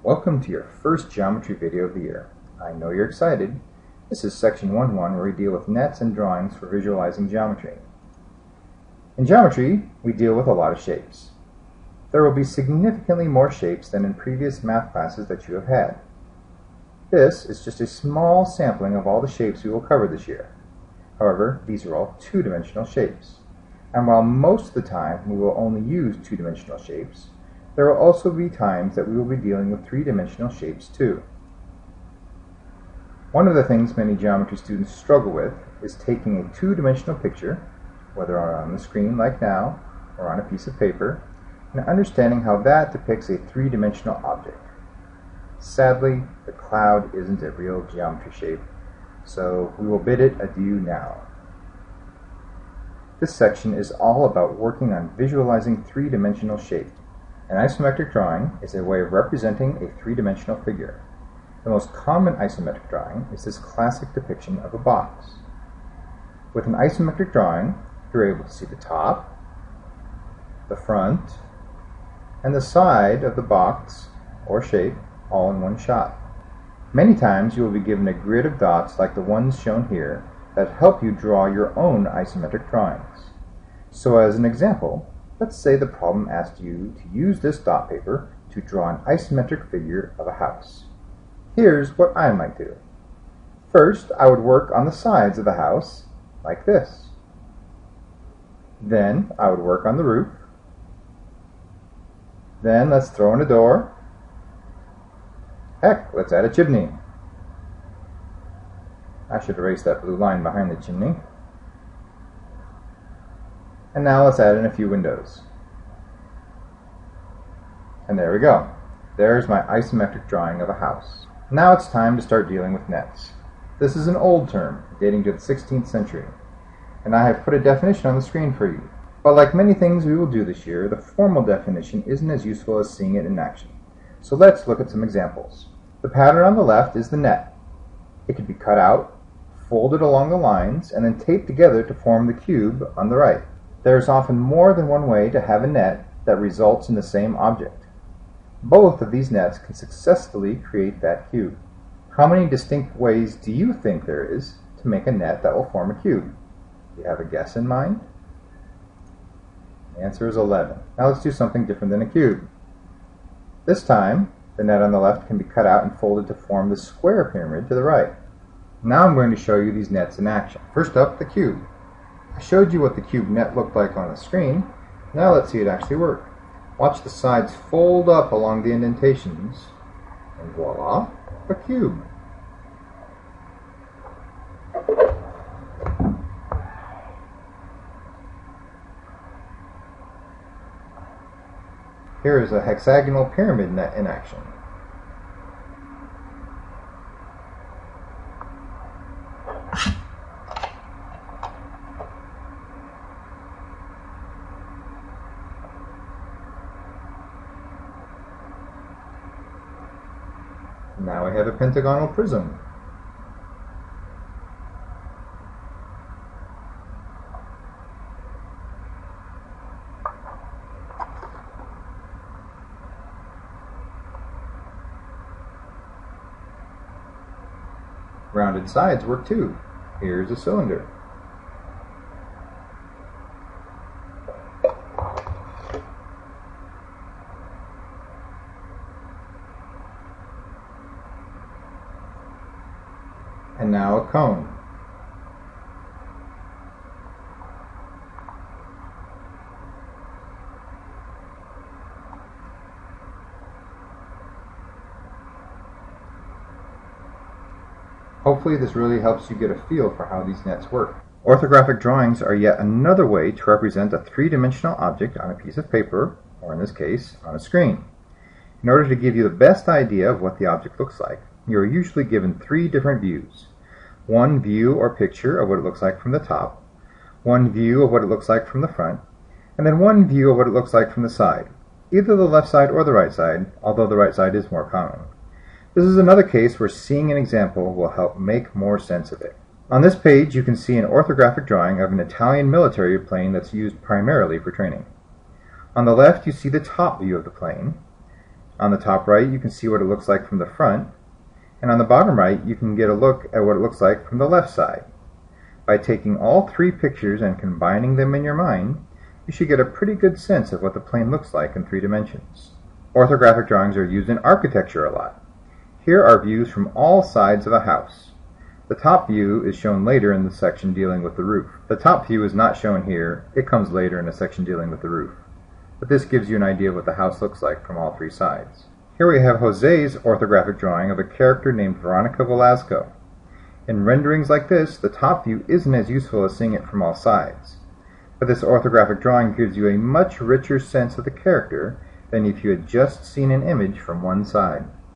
Welcome to your first geometry video of the year. I know you're excited. This is section 1.1 where we deal with nets and drawings for visualizing geometry. In geometry, we deal with a lot of shapes. There will be significantly more shapes than in previous math classes that you have had. This is just a small sampling of all the shapes we will cover this year. However, these are all two-dimensional shapes. And while most of the time we will only use two-dimensional shapes, there will also be times that we will be dealing with three-dimensional shapes too. One of the things many geometry students struggle with is taking a two-dimensional picture, whether on the screen like now or on a piece of paper, and understanding how that depicts a three-dimensional object. Sadly, the cloud isn't a real geometry shape, so we will bid it adieu now. This section is all about working on visualizing three-dimensional shape. An isometric drawing is a way of representing a three-dimensional figure. The most common isometric drawing is this classic depiction of a box. With an isometric drawing, you're able to see the top, the front, and the side of the box or shape all in one shot. Many times you will be given a grid of dots like the ones shown here that help you draw your own isometric drawings. So as an example, let's say the problem asked you to use this dot paper to draw an isometric figure of a house. Here's what I might do. First, I would work on the sides of the house like this. Then I would work on the roof. Then let's throw in a door. Heck, let's add a chimney. I should erase that blue line behind the chimney. And now let's add in a few windows. And there we go. There's my isometric drawing of a house. Now it's time to start dealing with nets. This is an old term, dating to the 16th century, and I have put a definition on the screen for you. But like many things we will do this year, the formal definition isn't as useful as seeing it in action. So let's look at some examples. The pattern on the left is the net. It can be cut out, folded along the lines, and then taped together to form the cube on the right. There is often more than one way to have a net that results in the same object. Both of these nets can successfully create that cube. How many distinct ways do you think there is to make a net that will form a cube? Do you have a guess in mind? The answer is 11. Now let's do something different than a cube. This time, the net on the left can be cut out and folded to form the square pyramid to the right. Now I'm going to show you these nets in action. First up, the cube. I showed you what the cube net looked like on the screen. Now let's see it actually work. Watch the sides fold up along the indentations, and voila, a cube. Here is a hexagonal pyramid net in action. Now we have a pentagonal prism. Rounded sides work too. Here's a cylinder. And now a cone. Hopefully this really helps you get a feel for how these nets work. Orthographic drawings are yet another way to represent a three-dimensional object on a piece of paper, or in this case, on a screen. In order to give you the best idea of what the object looks like, you are usually given three different views. One view or picture of what it looks like from the top, one view of what it looks like from the front, and then one view of what it looks like from the side, either the left side or the right side, although the right side is more common. This is another case where seeing an example will help make more sense of it. On this page you can see an orthographic drawing of an Italian military plane that's used primarily for training. On the left you see the top view of the plane, On the top right, you can see what it looks like from the front, and on the bottom right, you can get a look at what it looks like from the left side. By taking all three pictures and combining them in your mind, you should get a pretty good sense of what the plane looks like in 3 dimensions. Orthographic drawings are used in architecture a lot. Here are views from all sides of a house. The top view is shown later in the section dealing with the roof. The top view is not shown here. It comes later in a section dealing with the roof. But this gives you an idea of what the house looks like from all 3 sides. Here we have Jose's orthographic drawing of a character named Veronica Velasco. In renderings like this, the top view isn't as useful as seeing it from all sides. But this orthographic drawing gives you a much richer sense of the character than if you had just seen an image from one side.